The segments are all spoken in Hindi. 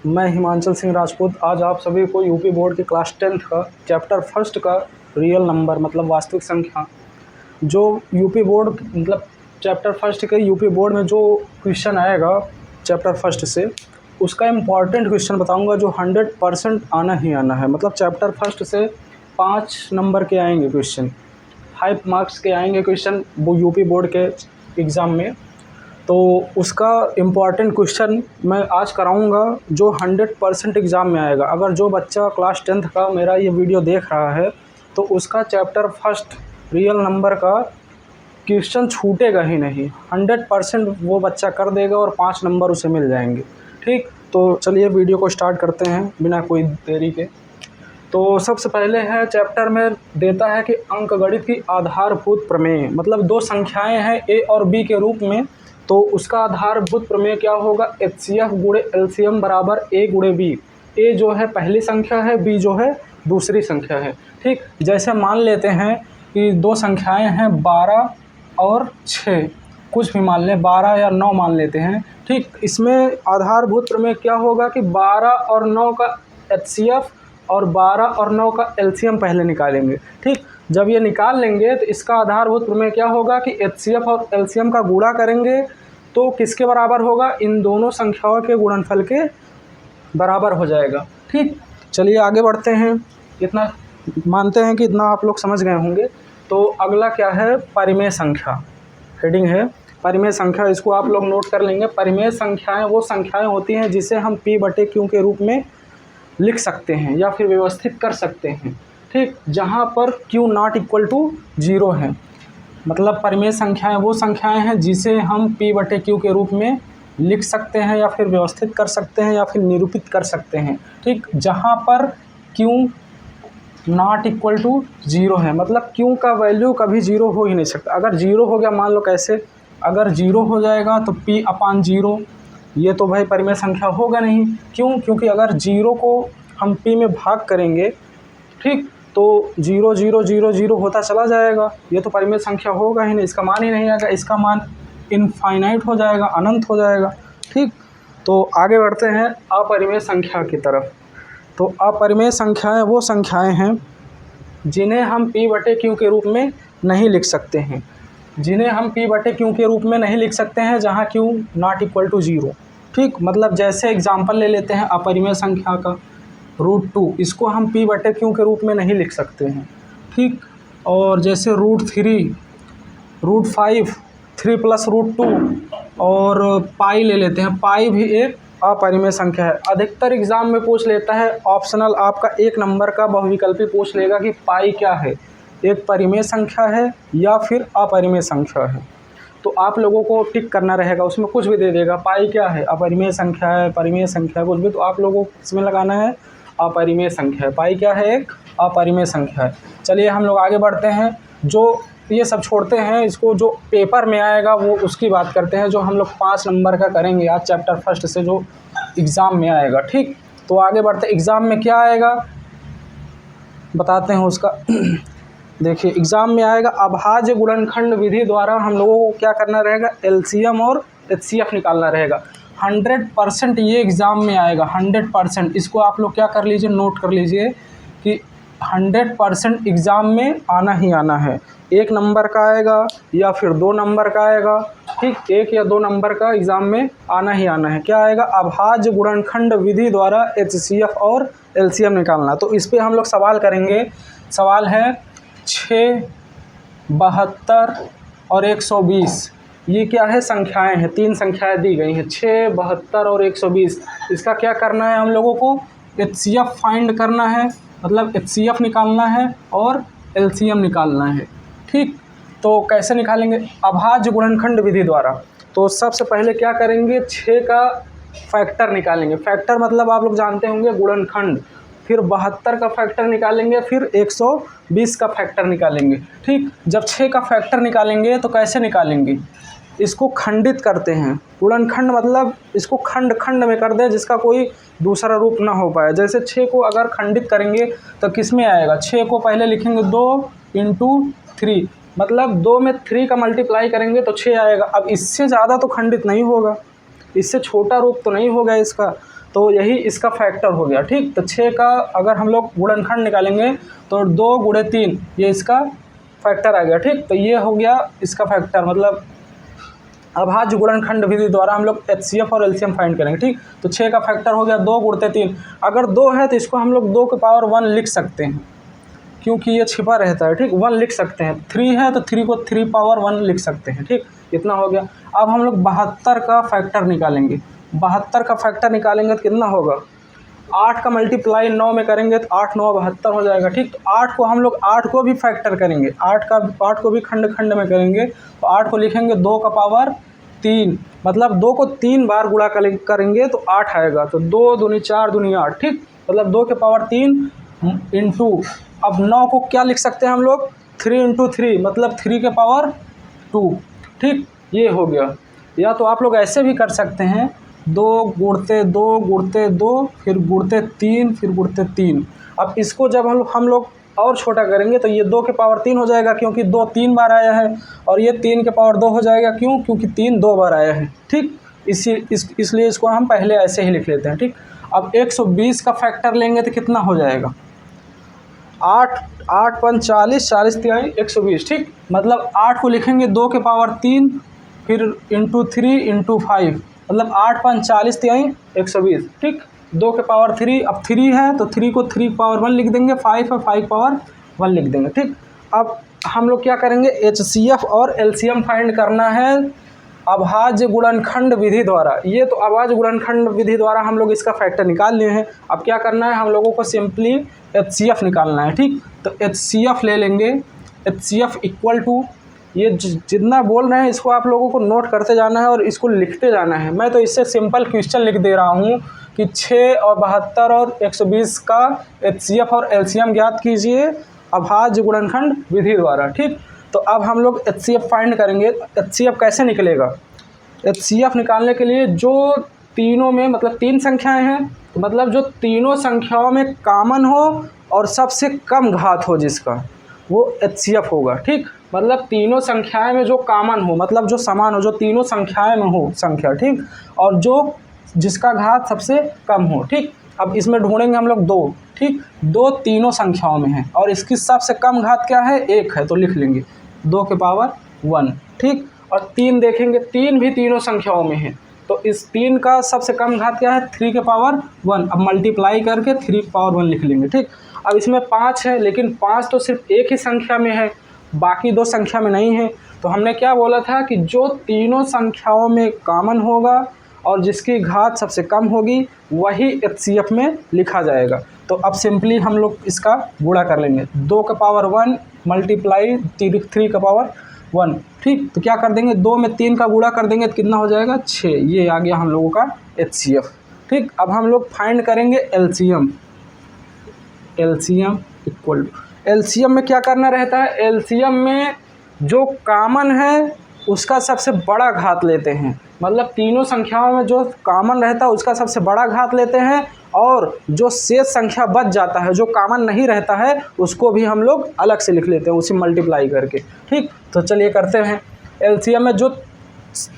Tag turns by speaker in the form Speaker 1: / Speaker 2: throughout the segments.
Speaker 1: मैं हिमांचल सिंह राजपूत आज आप सभी को यूपी बोर्ड के क्लास 10th का चैप्टर फर्स्ट का रियल नंबर मतलब वास्तविक संख्या जो यूपी बोर्ड मतलब चैप्टर फर्स्ट के यूपी बोर्ड में जो क्वेश्चन आएगा चैप्टर फर्स्ट से उसका इम्पॉर्टेंट क्वेश्चन बताऊंगा जो 100% आना ही आना है। मतलब चैप्टर फर्स्ट से 5 नंबर के आएंगे क्वेश्चन, 5 मार्क्स के आएंगे क्वेश्चन वो यूपी बोर्ड के एग्ज़ाम में। तो उसका इम्पॉर्टेंट क्वेश्चन मैं आज कराऊंगा जो 100% एग्ज़ाम में आएगा। अगर जो बच्चा क्लास 10th का मेरा ये वीडियो देख रहा है तो उसका चैप्टर फर्स्ट रियल नंबर का क्वेश्चन छूटेगा ही नहीं, 100% वो बच्चा कर देगा और 5 नंबर उसे मिल जाएंगे। ठीक, तो चलिए वीडियो को स्टार्ट करते हैं बिना कोई देरी के। तो सबसे पहले है चैप्टर में देता है कि अंकगणित की आधारभूत प्रमेय, मतलब दो संख्याएं हैं ए और बी के रूप में, तो उसका आधारभूत प्रमेय क्या होगा, HCF गुणे LCM बराबर A गुणे B। ए जो है पहली संख्या है, बी जो है दूसरी संख्या है। ठीक, जैसे मान लेते हैं कि दो संख्याएं हैं 12 और 6, कुछ भी मान लें, 12 या 9 मान लेते हैं। ठीक, इसमें आधारभूत प्रमेय क्या होगा कि 12 और 9 का HCF और 12 और 9 का LCM पहले निकालेंगे। ठीक, जब ये निकाल लेंगे तो इसका आधारभूत प्रमेय क्या होगा कि HCF और LCM का गुणा करेंगे तो किसके बराबर होगा, इन दोनों संख्याओं के गुणनफल के बराबर हो जाएगा। ठीक, चलिए आगे बढ़ते हैं। इतना मानते हैं कि इतना आप लोग समझ गए होंगे। तो अगला क्या है, परिमेय संख्या, हेडिंग है परिमेय संख्या, इसको आप लोग नोट कर लेंगे। परिमेय संख्याएं वो संख्याएं होती हैं जिसे हम P/Q के रूप में लिख सकते हैं या फिर व्यवस्थित कर सकते हैं। ठीक, जहाँ पर Q नॉट इक्वल टू 0 है, मतलब परिमेय संख्याएं वो संख्याएं हैं जिसे हम P/Q के रूप में लिख सकते हैं या फिर व्यवस्थित कर सकते हैं या फिर निरूपित कर सकते हैं। ठीक, जहाँ पर Q नॉट इक्वल टू 0 है, मतलब Q का वैल्यू कभी 0 हो ही नहीं सकता। अगर 0 हो गया, मान लो कैसे, अगर 0 हो जाएगा तो P/0, ये तो भाई परिमेय संख्या होगा नहीं। क्यों, क्योंकि अगर 0 को हम P में भाग करेंगे, ठीक, तो 0 0 0 0 होता चला जाएगा, ये तो परिमेय संख्या होगा ही नहीं, इसका मान ही नहीं आएगा, इसका मान इनफाइनाइट हो जाएगा, अनंत हो जाएगा। ठीक, तो आगे बढ़ते हैं अपरिमेय संख्या की तरफ। तो अपरिमेय संख्याएं वो संख्याएं हैं जिन्हें हम P/Q के रूप में नहीं लिख सकते हैं, जिन्हें हम P/Q के रूप में नहीं लिख सकते हैं जहां Q नॉट इक्वल टू 0। ठीक, मतलब जैसे एग्जांपल ले लेते हैं अपरिमेय संख्या का √2, इसको हम P/Q के रूप में नहीं लिख सकते हैं। ठीक, और जैसे √3, √5, 3 प्लस √2 और पाई ले लेते हैं, पाई भी एक अपरिमेय संख्या है। अधिकतर एग्जाम में पूछ लेता है, ऑप्शनल आपका 1 नंबर का बहुविकल्पी पूछ लेगा कि पाई क्या है, एक परिमेय संख्या है या फिर अपरिमेय संख्या है। तो आप लोगों को टिक करना रहेगा, उसमें कुछ भी दे देगा, पाई क्या है, अपरिमेय संख्या है, परिमेय संख्या है, कुछ भी, तो आप लोगों को इसमें लगाना है अपरिमेय संख्या है। पाई क्या है, एक अपरिमेय संख्या है। चलिए हम लोग आगे बढ़ते हैं, जो ये सब छोड़ते हैं, इसको जो पेपर में आएगा वो उसकी बात करते हैं, जो हम लोग 5 नंबर का करेंगे आज चैप्टर फर्स्ट से जो एग्ज़ाम में आएगा। ठीक, तो आगे बढ़ते हैं, एग्ज़ाम में क्या आएगा बताते हैं उसका। देखिए एग्ज़ाम में आएगा अभाज्य गुणनखंड विधि द्वारा हम लोगों को क्या करना रहेगा, LCM और HCF निकालना रहेगा। 100% ये एग्ज़ाम में आएगा, 100%। इसको आप लोग क्या कर लीजिए, नोट कर लीजिए कि 100% एग्ज़ाम में आना ही आना है। 1 नंबर का आएगा या फिर 2 नंबर का आएगा। ठीक, 1 या 2 नंबर का एग्ज़ाम में आना ही आना है। क्या आएगा, अभाज्य गुणनखंड विधि द्वारा HCF और LCM निकालना। तो इस पर हम लोग सवाल करेंगे। सवाल है 6, 72 और 120, ये क्या है, संख्याएं हैं, 3 संख्याएं दी गई हैं, 6, 72 और 120। इसका क्या करना है, हम लोगों को HCF फाइंड करना है, मतलब HCF निकालना है और LCM निकालना है। ठीक, तो कैसे निकालेंगे, अभाज्य गुणनखंड विधि द्वारा। तो सबसे पहले क्या करेंगे, 6 का फैक्टर निकालेंगे। फैक्टर मतलब आप लोग जानते होंगे गुणनखंड, फिर 72 का फैक्टर निकालेंगे, फिर 120 का फैक्टर निकालेंगे। ठीक, जब 6 का फैक्टर निकालेंगे तो कैसे निकालेंगे, इसको खंडित करते हैं। गुणनखंड मतलब इसको खंड खंड में कर दें जिसका कोई दूसरा रूप ना हो पाए। जैसे 6 को अगर खंडित करेंगे तो किस में आएगा, 6 को पहले लिखेंगे 2 × 3, मतलब 2 में 3 का मल्टीप्लाई करेंगे तो 6 आएगा। अब इससे ज़्यादा तो खंडित नहीं होगा, इससे छोटा रूप तो नहीं हो गया इसका, तो यही इसका फैक्टर हो गया। ठीक, तो 6 का अगर हम लोग गुणनखंड निकालेंगे तो 2 गुणे 3 ये इसका फैक्टर आ गया। ठीक, तो ये हो गया इसका फैक्टर, मतलब अभाज्य गुणनखंड विधि द्वारा हम लोग एचसीएफ और एलसीएम फाइंड करेंगे। ठीक, तो 6 का फैक्टर हो गया 2 गुणते 3। अगर 2 है तो इसको हम लोग 2 के पावर 1 लिख सकते हैं, क्योंकि ये छिपा रहता है। ठीक, 1 लिख सकते हैं। 3 है तो 3 को 3 पावर 1 लिख सकते हैं। ठीक, इतना हो गया। अब हम लोग 72 का फैक्टर निकालेंगे। 72 का फैक्टर निकालेंगे तो कितना होगा, 8 का मल्टीप्लाई 9 में करेंगे तो 8 9 72 हो जाएगा। ठीक, तो 8 को हम लोग 8 को भी फैक्टर करेंगे, 8 को भी खंड खंड में करेंगे तो 8 को लिखेंगे 2 का पावर 3, मतलब 2 को 3 बार गुणा करेंगे तो 8 आएगा। तो 2 दूनी 4 दूनी 8। ठीक, मतलब 2 के पावर 3 इंटू, अब 9 को क्या लिख सकते हैं हम लोग, 3 इंटू 3 मतलब 3 के पावर 2। ठीक, ये हो गया। या तो आप लोग ऐसे भी कर सकते हैं, 2 गुणते 2 गुणते 2 फिर गुणते 3 फिर गुणते 3। अब इसको जब हम लोग और छोटा करेंगे तो ये 2 के पावर 3 हो जाएगा, क्योंकि 2 3 बार आया है, और ये 3 के पावर 2 हो जाएगा। क्यों, क्योंकि 3 2 बार आया है। ठीक, इसलिए इसको हम पहले ऐसे ही लिख लेते हैं। ठीक, अब 120 का फैक्टर लेंगे तो कितना हो जाएगा, 8 8 5 40 40 तिहाई 120। ठीक, मतलब 8 को लिखेंगे 2 के पावर 3 फिर इंटू 3 इंटू 5, मतलब 8 5 40 तिहाई 120। ठीक, 2 के पावर 3, अब 3 है तो 3 को 3 पावर 1 लिख देंगे, 5 है 5 पावर 1 लिख देंगे। ठीक, अब हम लोग क्या करेंगे, एचसीएफ और एलसीएम फाइंड करना है अभाज्य गुणनखंड विधि द्वारा। ये तो अभाज्य गुणनखंड विधि द्वारा हम लोग इसका फैक्टर निकाल लिए हैं। अब क्या करना है, हम लोगों को सिंपली एचसीएफ निकालना है। ठीक, तो एचसीएफ ले लेंगे। एचसीएफ इक्वल टू, ये जितना बोल रहे हैं इसको आप लोगों को नोट करते जाना है और इसको लिखते जाना है। मैं तो इससे सिंपल क्वेश्चन लिख दे रहा हूँ कि 6 और 72 और 120 का एचसीएफ और एलसीएम ज्ञात कीजिए अभाज्य गुणनखंड विधि द्वारा। ठीक, तो अब हम लोग एचसीएफ फाइंड करेंगे। एचसीएफ कैसे निकलेगा, एचसीएफ निकालने के लिए जो तीनों में मतलब 3 संख्याएं हैं, तो मतलब जो तीनों संख्याओं में कॉमन हो और सबसे कम घात हो जिसका, वो एचसीएफ होगा। ठीक, मतलब तीनों संख्याएं में जो कॉमन हो, मतलब जो समान हो, जो तीनों संख्याएं में हो संख्या। ठीक, और जो जिसका घात सबसे कम हो। ठीक, अब इसमें ढूंढेंगे हम लोग 2। ठीक, 2 तीनों संख्याओं में है और इसकी सबसे कम घात क्या है, 1 है, तो लिख लेंगे 2 के पावर 1। ठीक, और 3 देखेंगे, 3 भी तीनों संख्याओं में है, तो इस 3 का सबसे कम घात क्या है, 3 के पावर 1। अब मल्टीप्लाई करके 3 के पावर 1 लिख लेंगे। ठीक, अब इसमें 5 है, लेकिन 5 तो सिर्फ एक ही संख्या में है, बाकी 2 संख्या में नहीं है। तो हमने क्या बोला था कि जो तीनों संख्याओं में कॉमन होगा और जिसकी घात सबसे कम होगी वही एचसीएफ में लिखा जाएगा। तो अब सिंपली हम लोग इसका गुणा कर लेंगे, 2 के पावर 1 मल्टीप्लाई 3 के पावर 1। ठीक, तो क्या कर देंगे, 2 में 3 का गुणा कर देंगे तो कितना हो जाएगा, 6। ये आ गया हम लोगों का एचसीएफ। ठीक, अब हम लोग फाइंड करेंगे LCM. LCM equal to, LCM में क्या करना रहता है, एलसीएम में जो कॉमन है उसका सबसे बड़ा घात लेते हैं, मतलब तीनों संख्याओं में जो कॉमन रहता है उसका सबसे बड़ा घात लेते हैं, और जो शेष संख्या बच जाता है जो कॉमन नहीं रहता है उसको भी हम लोग अलग से लिख लेते हैं उसी मल्टीप्लाई करके। ठीक, तो चलिए करते हैं। एलसीएम में जो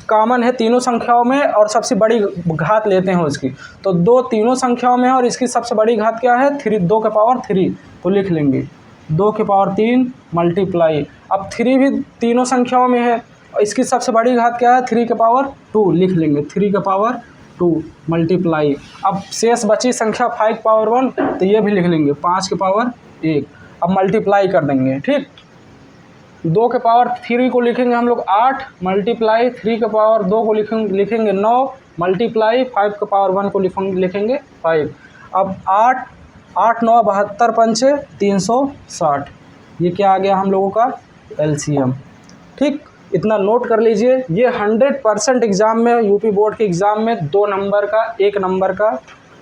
Speaker 1: कॉमन है तीनों संख्याओं में और सबसे बड़ी घात लेते हैं उसकी, तो 2 तीनों संख्याओं में है और इसकी सबसे बड़ी घात क्या है, 3, 2 के पावर 3, तो लिख लेंगे 2 के पावर 3 मल्टीप्लाई, अब 3 भी तीनों संख्याओं में है और इसकी सबसे बड़ी घात क्या है, 3 के पावर 2, लिख लेंगे 3 के पावर 2 मल्टीप्लाई, अब शेष बची संख्या 5 पावर 1, तो ये भी लिख लेंगे 5 के पावर 1, अब मल्टीप्लाई कर देंगे। ठीक, 2 के पावर 3 को लिखेंगे हम लोग 8 मल्टीप्लाई 3 के पावर 2 को लिखेंगे 9 मल्टीप्लाई 5 के पावर 1 को लिखेंगे 5। अब 8 8 9 72 पंचे 360, ये क्या आ गया हम लोगों का एलसीएम। ठीक, इतना नोट कर लीजिए। ये 100% एग्ज़ाम में, यूपी बोर्ड के एग्ज़ाम में 2 नंबर का 1 नंबर का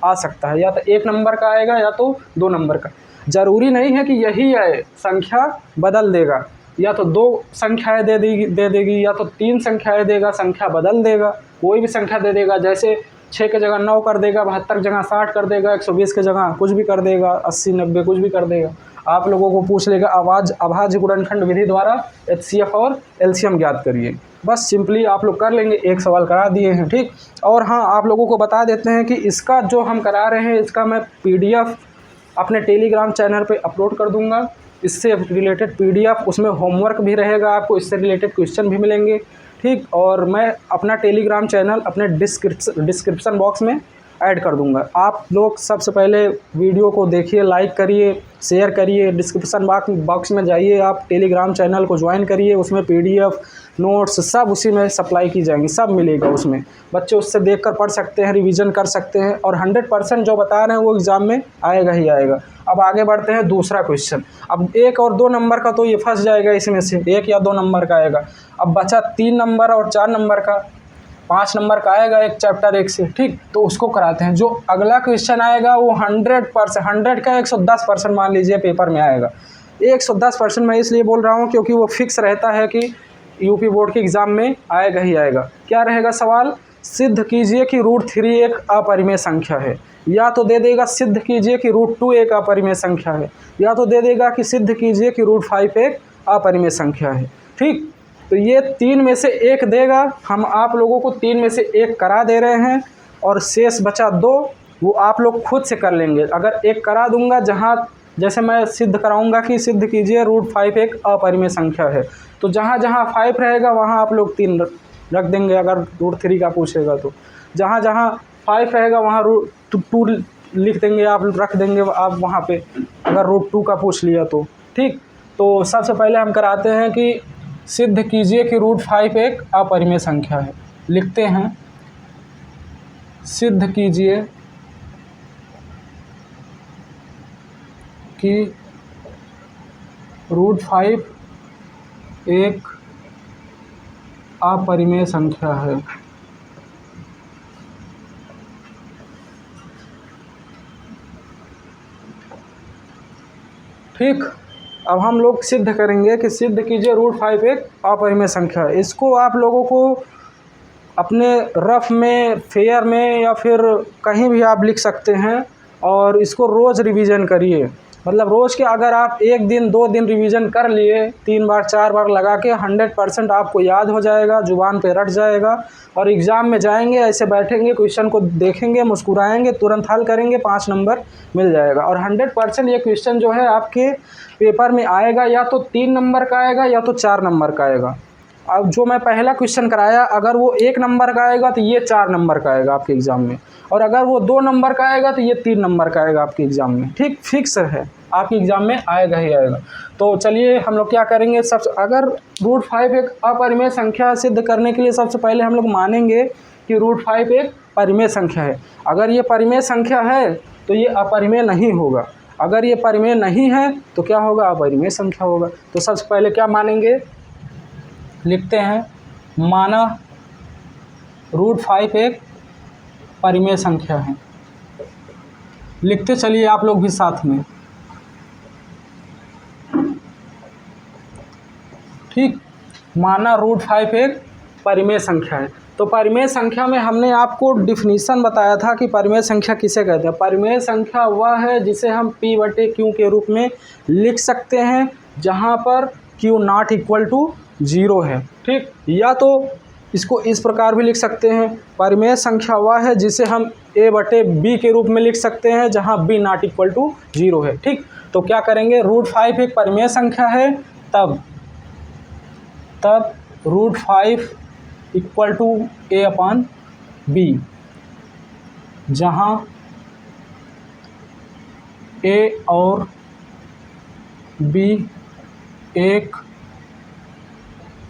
Speaker 1: आ सकता है, या तो 1 नंबर का आएगा या तो 2 नंबर का। ज़रूरी नहीं है कि यही आए, संख्या बदल देगा, या तो 2 संख्याएँ दे देगी या तो 3 संख्याएँ देगा, संख्या बदल देगा, कोई भी संख्या दे देगा, जैसे 6 के जगह 9 कर देगा, 72 की जगह 60 कर देगा, 120 की जगह कुछ भी कर देगा, 80 90 कुछ भी कर देगा। आप लोगों को पूछ लेगा अभाज्य गुणनखंड विधि द्वारा HCF और LCM ज्ञात करिए। बस सिंपली आप लोग कर लेंगे, एक सवाल करा दिए हैं, ठीक। और हाँ, आप लोगों को बता देते हैं कि इसका जो हम करा रहे हैं इसका मैं PDF अपने टेलीग्राम चैनल पे अपलोड कर दूंगा। इससे रिलेटेड PDF, उसमें होमवर्क भी रहेगा, आपको इससे रिलेटेड क्वेश्चन भी मिलेंगे, ठीक। और मैं अपना टेलीग्राम चैनल अपने डिस्क्रिप्शन बॉक्स में ऐड कर दूंगा। आप लोग सबसे पहले वीडियो को देखिए, लाइक करिए, शेयर करिए, डिस्क्रिप्शन बॉक्स में जाइए, आप टेलीग्राम चैनल को ज्वाइन करिए। उसमें PDF नोट्स सब उसी में सप्लाई की जाएंगी, सब मिलेगा उसमें। बच्चे उससे देखकर पढ़ सकते हैं, रिवीजन कर सकते हैं, और 100% जो बता रहे हैं वो एग्ज़ाम में आएगा ही आएगा। अब आगे बढ़ते हैं दूसरा क्वेश्चन। अब 1 और 2 नंबर का तो ये फंस जाएगा, इसमें से 1 या 2 नंबर का आएगा। अब बचा 3 नंबर और 4 नंबर का, 5 नंबर का आएगा एक चैप्टर 1 से, ठीक। तो उसको कराते हैं। जो अगला क्वेश्चन आएगा वो 100%, 100 का 110% मान लीजिए पेपर में आएगा। 110% मैं इसलिए बोल रहा हूँ क्योंकि वो फिक्स रहता है कि यूपी बोर्ड के एग्ज़ाम में आएगा ही आएगा। क्या रहेगा सवाल? सिद्ध कीजिए कि √3 एक अपरिमेय संख्या है। या तो दे देगा सिद्ध कीजिए कि √2 एक अपरिमेय संख्या है, या तो दे देगा कि सिद्ध कीजिए कि √5 एक अपरिमेय संख्या है, ठीक। तो ये 3 में से एक देगा। हम आप लोगों को 3 में से एक करा दे रहे हैं, और शेष बचा 2 वो आप लोग खुद से कर लेंगे। अगर एक करा दूंगा, जहाँ जैसे मैं सिद्ध कराऊंगा कि सिद्ध कीजिए √5 एक अपरिमेय संख्या है, तो जहाँ जहाँ 5 रहेगा वहाँ आप लोग 3 रख देंगे। अगर √3 का पूछेगा तो जहाँ जहाँ 5 रहेगा वहाँ √2 लिख देंगे, आप रख देंगे आप वहाँ पे, अगर √2 का पूछ लिया तो, ठीक। तो सबसे पहले हम कराते हैं कि सिद्ध कीजिए कि √5 एक अपरिमेय संख्या है। लिखते हैं, सिद्ध कीजिए कि √5 एक अपरिमेय संख्या है। ठीक। अब हम लोग सिद्ध करेंगे कि सिद्ध कीजिए √5 एक अपरिमेय संख्या है। इसको आप लोगों को अपने रफ में, फेयर में, या फिर कहीं भी आप लिख सकते हैं, और इसको रोज़ रिवीजन करिए। मतलब रोज़ के अगर आप 1 दिन 2 दिन रिवीजन कर लिए, 3 बार 4 बार लगा के, 100% आपको याद हो जाएगा, जुबान पे रट जाएगा। और एग्ज़ाम में जाएंगे, ऐसे बैठेंगे, क्वेश्चन को देखेंगे, मुस्कुराएंगे, तुरंत हल करेंगे, 5 नंबर मिल जाएगा। और 100% ये क्वेश्चन जो है आपके पेपर में आएगा, या तो 3 नंबर का आएगा या तो 4 नंबर का आएगा। अब जो मैं पहला क्वेश्चन कराया, अगर वो 1 नंबर का आएगा तो ये 4 नंबर का आएगा आपके एग्ज़ाम में, और अगर वो 2 नंबर का आएगा तो ये 3 नंबर का आएगा आपके एग्ज़ाम में, ठीक। फिक्स है, आपके एग्ज़ाम में आएगा ही आएगा। तो चलिए हम लोग क्या करेंगे, अगर √5 एक अपरिमेय संख्या सिद्ध करने के लिए सबसे पहले हम लोग मानेंगे कि √5 एक परिमेय संख्या है। अगर ये परिमेय संख्या है तो ये अपरिमेय नहीं होगा, अगर ये परिमेय नहीं है तो क्या होगा? अपरिमेय संख्या होगा। तो सबसे पहले क्या मानेंगे, लिखते हैं, माना √5 एक परिमेय संख्या है। लिखते चलिए आप लोग भी साथ में, ठीक। माना √5 एक परिमेय संख्या है। तो परिमेय संख्या में हमने आपको डिफिनीशन बताया था कि परिमेय संख्या किसे कहते हैं। परिमेय संख्या वह है जिसे हम P/Q के रूप में लिख सकते हैं, जहाँ पर Q नॉट इक्वल टू 0 है, ठीक। या तो इसको इस प्रकार भी लिख सकते हैं, परिमेय संख्या वह है जिसे हम A/B के रूप में लिख सकते हैं, जहाँ B नॉट इक्वल टू 0 है, ठीक। तो क्या करेंगे, √5 एक परिमेय संख्या है, तब √5 इक्वल टू A/B, जहाँ A और B एक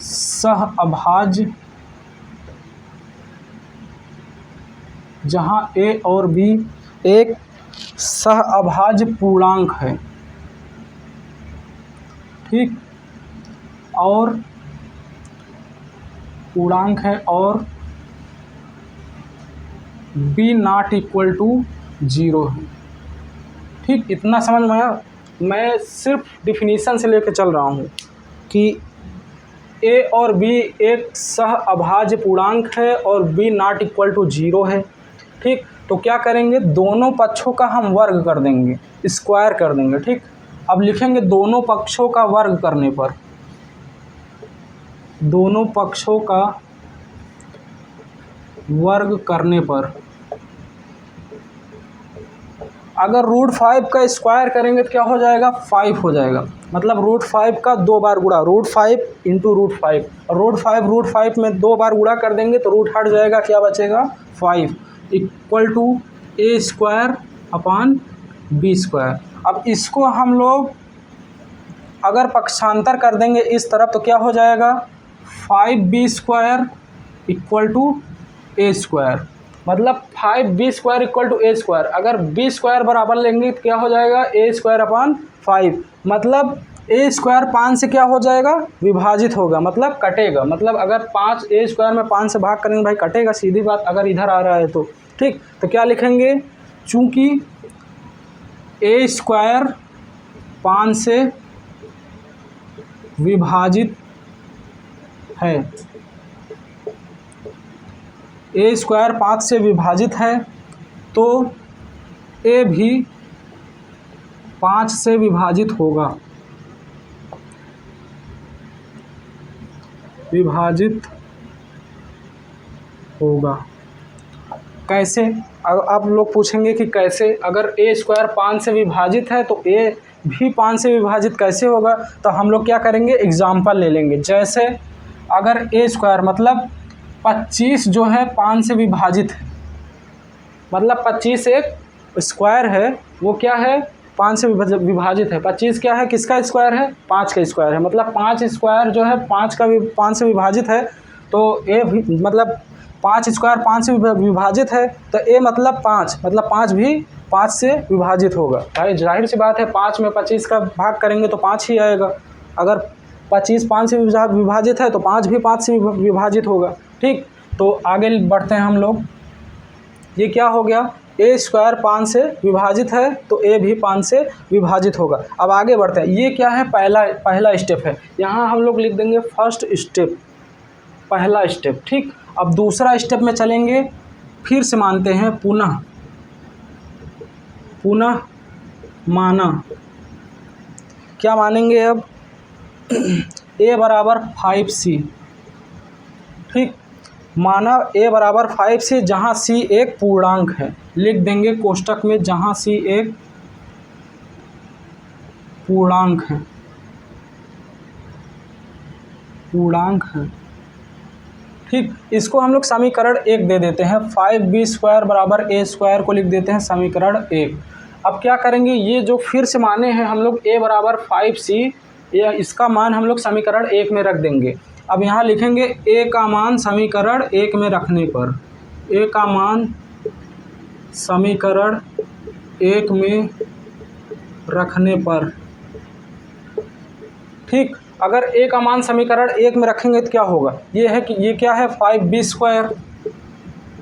Speaker 1: सहअभाज्य, जहाँ A और B एक सहअभाज्य पूर्णांक है, ठीक। और पूर्णांक है, और B नॉट इक्वल टू 0 है, ठीक। इतना समझ में आया। मैं सिर्फ डिफिनीशन से लेकर चल रहा हूँ कि A और B एक सहअभाज्य पूर्णांक है और B नॉट इक्वल टू 0 है, ठीक। तो क्या करेंगे, दोनों पक्षों का हम वर्ग कर देंगे, स्क्वायर कर देंगे, ठीक। अब लिखेंगे दोनों पक्षों का वर्ग करने पर, दोनों पक्षों का वर्ग करने पर अगर √5 का स्क्वायर करेंगे तो क्या हो जाएगा, 5 हो जाएगा। मतलब √5 का 2 बार गुणा, √5 इंटू √5, √5 में 2 बार गुणा कर देंगे तो रूट हट जाएगा, क्या बचेगा 5 equal to a² upon b²। अब इसको हम लोग अगर पक्षांतर कर देंगे इस तरफ तो क्या हो जाएगा, 5b² इक्वल टू a²। मतलब 5b² इक्वल टू a²। अगर b² बराबर लेंगे तो क्या हो जाएगा, a² अपान 5। मतलब a² 5 से क्या हो जाएगा, विभाजित होगा, मतलब कटेगा। मतलब अगर 5 a² में 5 से भाग करेंगे भाई कटेगा, सीधी बात, अगर इधर आ रहा है तो ठीक। तो क्या लिखेंगे, चूंकि a² 5 से विभाजित है, a² 5 से विभाजित है तो a भी 5 से विभाजित होगा, विभाजित होगा। कैसे, आप लोग पूछेंगे कि कैसे, अगर a² 5 से विभाजित है तो a भी 5 से विभाजित कैसे होगा। तो हम लोग क्या करेंगे, एग्जाम्पल ले लेंगे। जैसे अगर a² मतलब 25 जो है 5 से विभाजित है, मतलब 25 एक स्क्वायर है, वो क्या है 5 से विभाजित है। 25 क्या है, किसका स्क्वायर है, 5 का स्क्वायर है। मतलब 5 स्क्वायर जो है 5 से विभाजित है तो a भी मतलब 5 स्क्वायर 5 से विभाजित है तो a मतलब 5, मतलब 5 भी 5 से विभाजित होगा। भाई जाहिर सी बात है, 5 में 25 का भाग करेंगे तो 5 ही आएगा। अगर 25 5 से विभाजित है तो 5 भी 5 से विभाजित होगा। ठीक, तो आगे बढ़ते हैं हम लोग। ये क्या हो गया, a² 5 से विभाजित है तो a भी 5 से विभाजित होगा। अब आगे बढ़ते हैं। ये क्या है, पहला स्टेप है। यहाँ हम लोग लिख देंगे फर्स्ट स्टेप, पहला स्टेप। ठीक, अब दूसरा स्टेप में चलेंगे। फिर से मानते हैं, पुनः माना। क्या मानेंगे अब, a बराबर 5c। ठीक, माना a बराबर 5c, जहाँ c एक पूर्णांक है। लिख देंगे कोष्टक में, जहाँ c एक पूर्णांक है, पूर्णांक है। ठीक, इसको हम लोग समीकरण 1 दे देते हैं। 5b² बराबर a² को लिख देते हैं समीकरण 1। अब क्या करेंगे, ये जो फिर से माने हैं हम लोग a बराबर 5c, या इसका मान हम लोग समीकरण 1 में रख देंगे। अब यहाँ लिखेंगे a का मान समीकरण 1 में रखने पर, a का मान समीकरण 1 में रखने पर। ठीक, अगर a का मान समीकरण 1 में रखेंगे तो क्या होगा, ये है कि ये क्या है, 5b²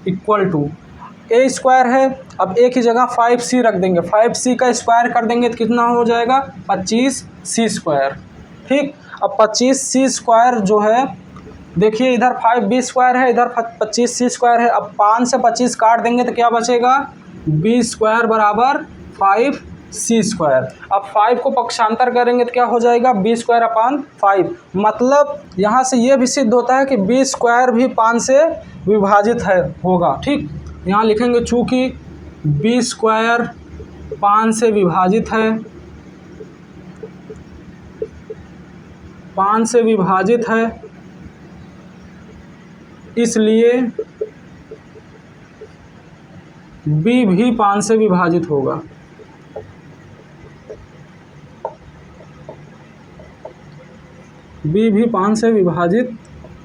Speaker 1: इक्वल टू a² है। अब a की जगह 5c रख देंगे, 5c का स्क्वायर कर देंगे तो कितना हो जाएगा, 25c²। ठीक, अब 25c² जो है, देखिए इधर 5b² है, इधर 25c² है। अब 5 से 25 काट देंगे तो क्या बचेगा, b² बराबर 5c²। अब 5 को पक्षांतर करेंगे तो क्या हो जाएगा, b² अपान 5। मतलब यहाँ से ये भी सिद्ध होता है कि b² भी 5 से विभाजित है होगा। ठीक, यहाँ लिखेंगे चूँकि b² 5 से विभाजित है, 5 से विभाजित है, इसलिए b भी 5 से विभाजित होगा। b भी 5 से विभाजित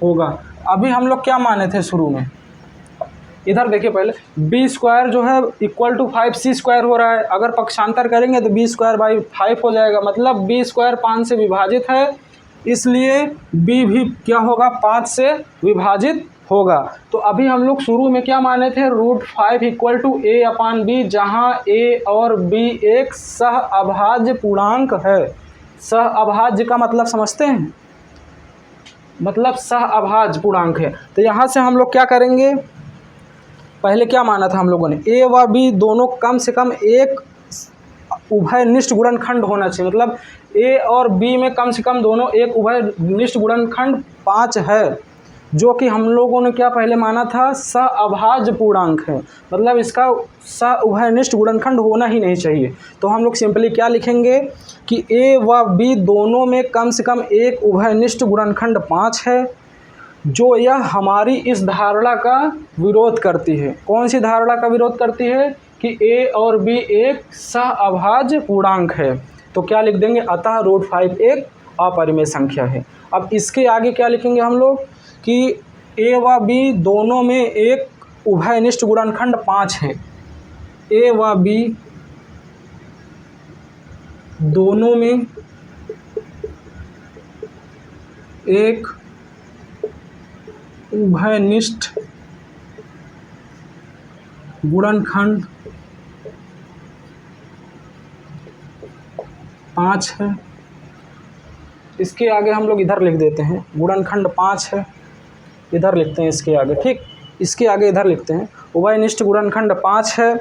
Speaker 1: होगा। अभी हम लोग क्या माने थे शुरू में, इधर देखिए पहले, b² जो है इक्वल टू 5c² हो रहा है। अगर पक्षांतर करेंगे तो b² बाई 5 हो जाएगा। मतलब b² 5 से विभाजित है, इसलिए b भी क्या होगा, 5 से विभाजित होगा। तो अभी हम लोग शुरू में क्या माने थे, √5 equal to a upon b, जहाँ a और b एक सह अभाज्य पूर्णांक है। सह अभाज्य का मतलब समझते हैं, मतलब सह अभाज्य पूर्णांक है। तो यहाँ से हम लोग क्या करेंगे, पहले क्या माना था हम लोगों ने, a व b दोनों कम से कम एक उभयनिष्ठ गुणनखंड होना चाहिए, मतलब ए और बी में कम से कम दोनों एक उभयनिष्ठ गुणनखंड 5 है, जो कि हम लोगों ने क्या पहले माना था, सअभाज्य पूर्णांक है, मतलब इसका सउभयनिष्ठ गुणनखंड होना ही नहीं चाहिए। तो हम लोग सिंपली क्या लिखेंगे कि ए व बी दोनों में कम से कम एक उभयनिष्ठ गुणनखंड 5 है, जो यह हमारी इस धारणा का विरोध करती है। कौन सी धारणा का विरोध करती है कि ए और बी एक सअभाज्य पूर्णांक है। तो क्या लिख देंगे, अतः √5 एक अपरिमेय संख्या है। अब इसके आगे क्या लिखेंगे हम लोग कि ए व बी दोनों में एक उभयनिष्ठ गुणनखंड 5 है। ए व बी दोनों में एक उभयनिष्ठ गुणनखंड 5 है। इसके आगे हम लोग इधर लिख देते हैं, गुणनखंड 5 है, इधर लिखते हैं इसके आगे, ठीक, इसके आगे इधर लिखते हैं उभयनिष्ठ गुणनखंड 5 है,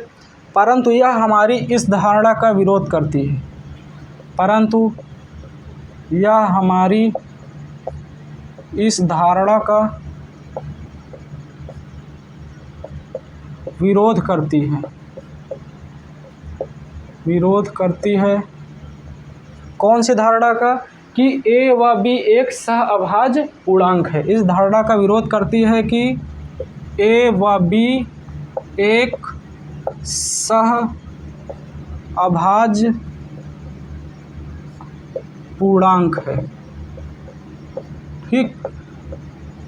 Speaker 1: परंतु यह हमारी इस धारणा का विरोध करती है, परंतु यह हमारी इस धारणा का विरोध करती है, विरोध करती है। कौन सी धारणा का, कि ए व बी एक सअभाज्य पूर्णांक है। इस धारणा का विरोध करती है कि ए व बी एक सअभाज्य पूर्णांक है। ठीक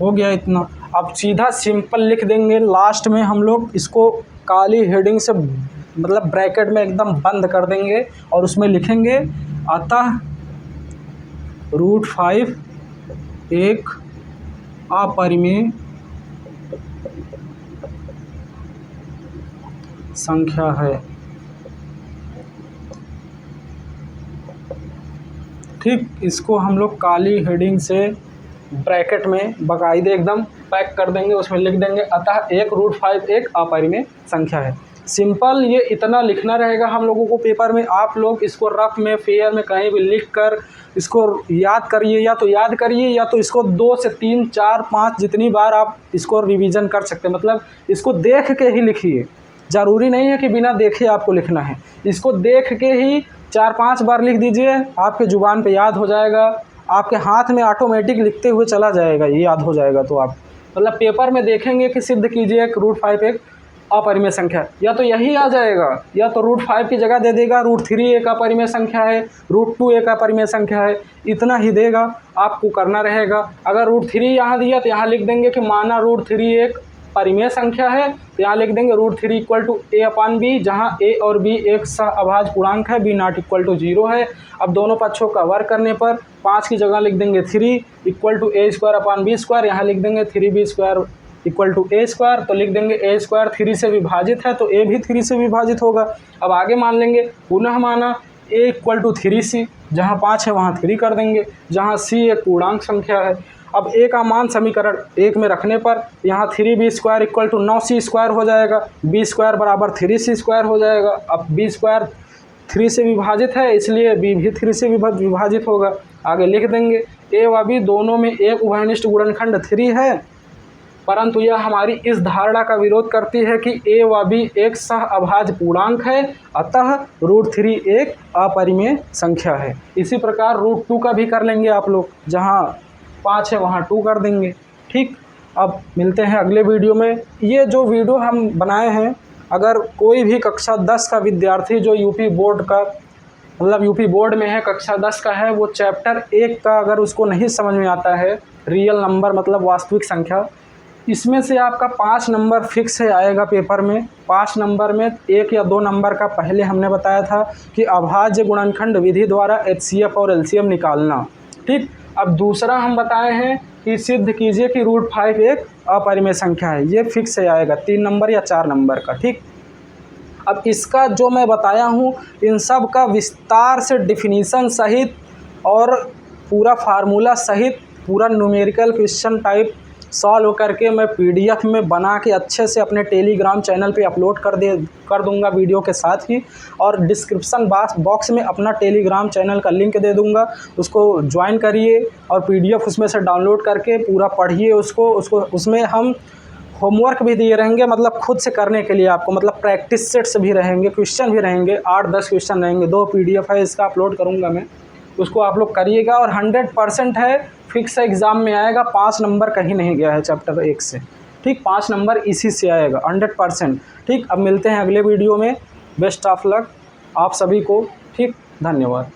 Speaker 1: हो गया इतना। अब सीधा सिंपल लिख देंगे, लास्ट में हम लोग इसको काली हेडिंग से मतलब ब्रैकेट में एकदम बंद कर देंगे और उसमें लिखेंगे अतः √5 एक अपरिमेय संख्या है। ठीक, इसको हम लोग काली हेडिंग से ब्रैकेट में बाकायदे एकदम पैक कर देंगे, उसमें लिख देंगे अतः एक √5 एक अपरिमेय संख्या है। सिंपल ये इतना लिखना रहेगा हम लोगों को पेपर में। आप लोग इसको रफ में, फेयर में कहीं भी लिख कर इसको याद करिए, या तो याद करिए या तो इसको 2 से 3 4 5 जितनी बार आप इसको रिवीजन कर सकते हैं, मतलब इसको देख के ही लिखिए। ज़रूरी नहीं है कि बिना देखे आपको लिखना है, इसको देख के ही 4-5 बार लिख दीजिए, आपके ज़ुबान पे याद हो जाएगा, आपके हाथ में ऑटोमेटिक लिखते हुए चला जाएगा, ये याद हो जाएगा। तो आप मतलब पेपर में देखेंगे कि सिद्ध कीजिए √5 एक अपरिमेय संख्या, या तो यही आ जाएगा, या तो √5 की जगह दे देगा √3 एक अपरिमेय संख्या है, √2 एक अपरिमेय संख्या है, इतना ही देगा, आपको करना रहेगा। अगर √3 यहाँ दिया तो यहाँ लिख देंगे कि माना √3 एक परिमेय संख्या है, तो यहाँ लिख देंगे √3 = a/b, जहाँ a और b एक सअभाज्य पूर्णांक है, b ≠ 0 है। अब दोनों पक्षों का वर्ग करने पर 5 की जगह लिख देंगे 3 = a²/b², यहाँ लिख देंगे 3b² = a², तो लिख देंगे a² 3 से विभाजित है तो a भी 3 से विभाजित होगा। अब आगे मान लेंगे, पुनः माना a = 3c, जहाँ 5 है वहाँ 3 कर देंगे, जहाँ c एक पूर्णांक संख्या है। अब a का मान समीकरण 1 में रखने पर यहाँ 3b² = 9c² हो जाएगा, b² = 3c² हो जाएगा। अब b² 3 से विभाजित है, इसलिए b भी 3 से विभाजित होगा। आगे लिख देंगे a व b दोनों में एक उभयनिष्ठ गुणनखंड 3 है, परंतु यह हमारी इस धारणा का विरोध करती है कि a व b एक सअभाज्य पूर्णांक है, अतः √3 एक अपरिमेय संख्या है। इसी प्रकार √2 का भी कर लेंगे आप लोग, जहाँ 5 है वहाँ 2 कर देंगे। ठीक, अब मिलते हैं अगले वीडियो में। ये जो वीडियो हम बनाए हैं, अगर कोई भी कक्षा 10 का विद्यार्थी जो यूपी बोर्ड का मतलब यूपी बोर्ड में है, कक्षा 10 का है, वो चैप्टर 1 का अगर उसको नहीं समझ में आता है, रियल नंबर मतलब वास्तविक संख्या, इसमें से आपका 5 नंबर फिक्स है आएगा पेपर में। 5 नंबर में 1 या 2 नंबर का पहले हमने बताया था कि अभाज्य गुणनखंड विधि द्वारा HCF और LCM निकालना। ठीक, अब दूसरा हम बताए हैं कि सिद्ध कीजिए कि √5 एक अपरिमेय संख्या है, ये फिक्स है आएगा 3 नंबर या 4 नंबर का। ठीक, अब इसका जो मैं बताया हूँ, इन सब का विस्तार से डिफिनीसन सहित और पूरा फार्मूला सहित पूरा न्यूमेरिकल क्वेश्चन टाइप सॉल्व करके मैं PDF में बना के अच्छे से अपने टेलीग्राम चैनल पे अपलोड कर दूंगा वीडियो के साथ ही। और डिस्क्रिप्शन बॉक्स में अपना टेलीग्राम चैनल का लिंक दे दूंगा, उसको ज्वाइन करिए और PDF उसमें से डाउनलोड करके पूरा पढ़िए उसको उसमें हम होमवर्क भी दिए रहेंगे, मतलब खुद से करने के लिए आपको, मतलब प्रैक्टिस सेट्स भी रहेंगे, क्वेश्चन भी रहेंगे, 8-10 क्वेश्चन रहेंगे। 2 PDF है, इसका अपलोड करूँगा मैं, उसको आप लोग करिएगा। और 100% है, फिक्स एग्ज़ाम में आएगा, 5 नंबर कहीं नहीं गया है चैप्टर 1 से, ठीक, 5 नंबर इसी से आएगा 100%। ठीक, अब मिलते हैं अगले वीडियो में। बेस्ट ऑफ लक आप सभी को, ठीक, धन्यवाद।